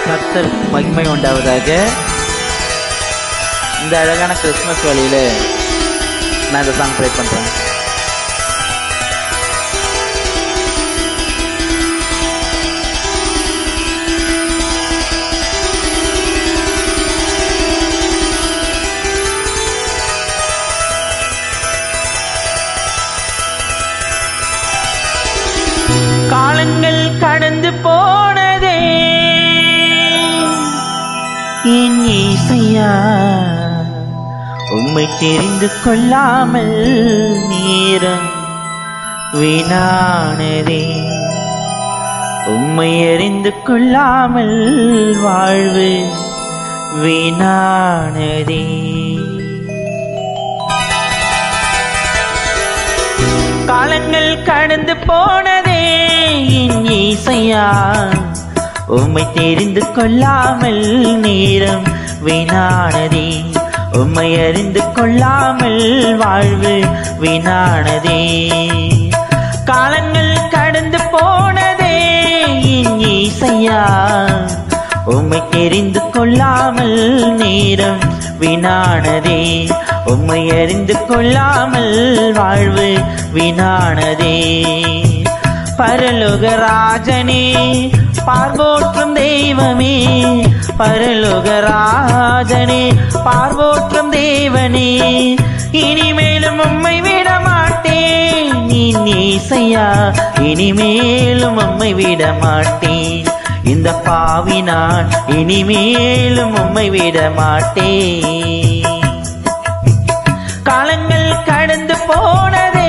கர்த்தர் மகிமை உண்டாவதாக. இந்த அழகான கிறிஸ்மஸ் வேளையில நான் இந்த சாங் ப்ளே பண்றேன். காலங்கள் கடந்து போனதே என் இசையா, உம்மை தெரிந்து கொள்ளாமல் நேரம் வீணானதே. உம்மை அறிந்து கொள்ளாமல் வாழ்வு வீணானதே. காலங்கள் கடந்து போனதே என் இசையா, உம்மை தெரிந்து கொள்ளாமல் நேரம் வீணானதே. உம்மை அறிந்து கொள்ளாமல் வாழ்வு வீணானதே. காலங்கள் கடந்து போனதே என் இசையா, உம்மை தெரிந்து கொள்ளாமல் நேரம் வீணானதே. உம்மை அறிந்து கொள்ளாமல் வாழ்வு வீணானதே. பரலோக ராஜனே, பார்வோற்றும் தெய்வமே, பரலோக ராஜனே, பார்வோற்றும் தேவனே, இனிமேலும் உம்மை விட மாட்டேன். நீ இசையா, இனிமேலும் உம்மை விட மாட்டேன். இந்த பாவி நான் இனிமேலும் உம்மை விட மாட்டேன். காலங்கள் கடந்து போனதே.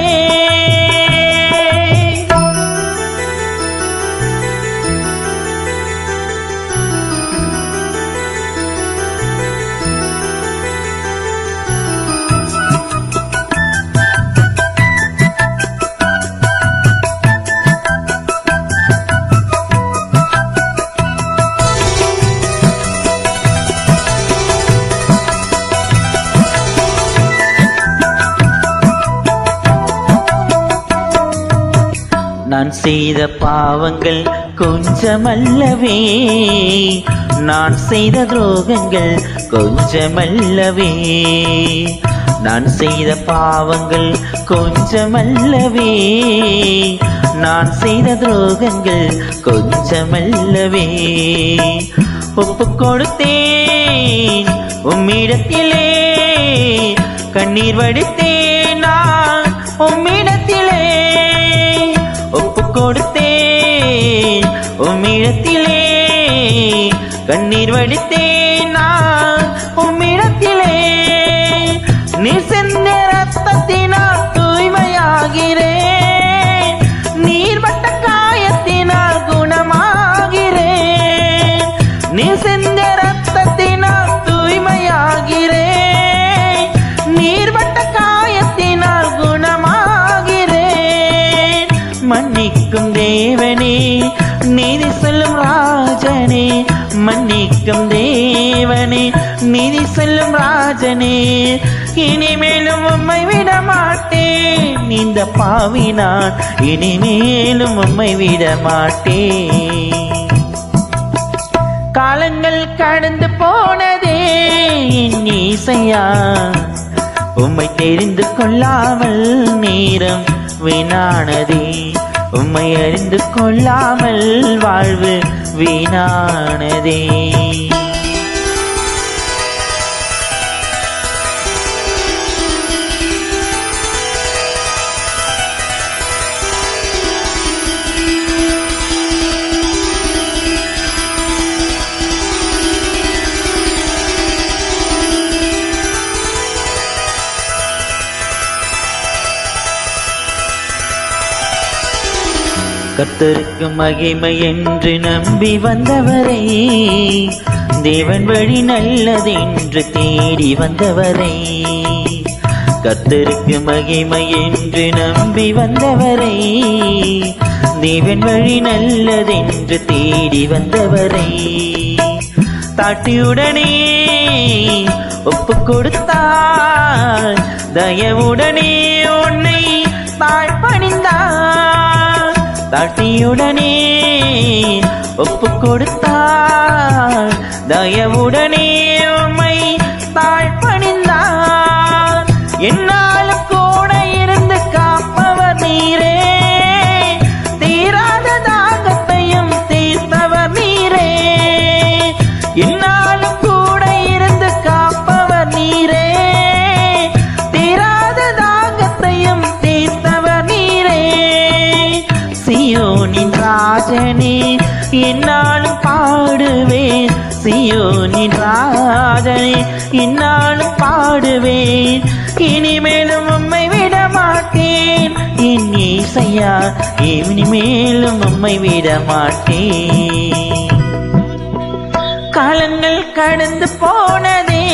நான் செய்த பாவங்கள் கொஞ்சமல்லவே, நான் செய்த துரோகங்கள் கொஞ்சமல்லவே. நான் செய்த பாவங்கள் கொஞ்சமல்லவே, நான் செய்த துரோகங்கள் கொஞ்சமல்லவே. ஒப்பு கொடுத்தேன் உம்மிடத்திலே, கண்ணீர் வடித்தேன் நான் உம்மிடத்திலே. ஒப்பு கொடுத்தேன் உம்மிடத்திலே, கண்ணீர் வடித்தேன் நான் உம்மிடத்திலே. நீர் சென்ற ரத்தத்தினால் தூய்மையாகிறேன், நீர் பட்ட காயத்தினால் குணமாகிறேன். நீர் சென்ற ரத்தத்தினால் தூய்மையாகிறேன், நீர் பட்ட காயத்தினால் குணமாகிறேன். மன்னிக்கும் தேவனே, நீதி சொல்லும் ராஜனே, மன்னிக்கும் தேவனே, நீதி சொல்லும் ராஜனே, இனிமேலும் உம்மை விட மாட்டேன். இந்த பாவி நான் இனிமேலும் உம்மை விட மாட்டேன். காலங்கள் கடந்து போனதே என் இசையா, உம்மை தெரிந்து கொள்ளாமல் நேரம் வீணானதே. உம்மை அறிந்து கொள்ளாமல் வாழ்வு வீணானதே. கர்த்தருக்கு மகிமை என்று நம்பி வந்தவரை, தேவன் வழி நல்லதென்று தேடி வந்தவரை. கர்த்தருக்கு மகிமை என்று நம்பி வந்தவரை, தேவன் வழி நல்லதென்று தேடி வந்தவரை. தாட்டியுடனே ஒப்பு கொடுத்தார், தயவுடனே உன்னை தாழ்பணிந்தார். தாட்டியுடனே ஒப்பு கொடுத்தார், தயவுடனே உம்மை தாழ்பணிந்தார். என்னாலும் கூட இருந்து காப்பவர் நீரே, தீராத தாகத்தையும் தீர்த்தவர் நீரே. என்னாலும் கூட இருந்து காப்பவர் நீரே, தீராத தாகத்தையும் தீர்த்தவர் நீரே. சீயோனின் ராஜனே என்னாலும் பாடுவேன், சீயோனின் ராஜனே என்னாலும் பாடுவேன். இனிமேலும் உம்மை விட மாட்டேன் என் இயேசையா, இனிமேலும் உம்மை விட மாட்டேன். காலங்கள் கடந்து போனதே,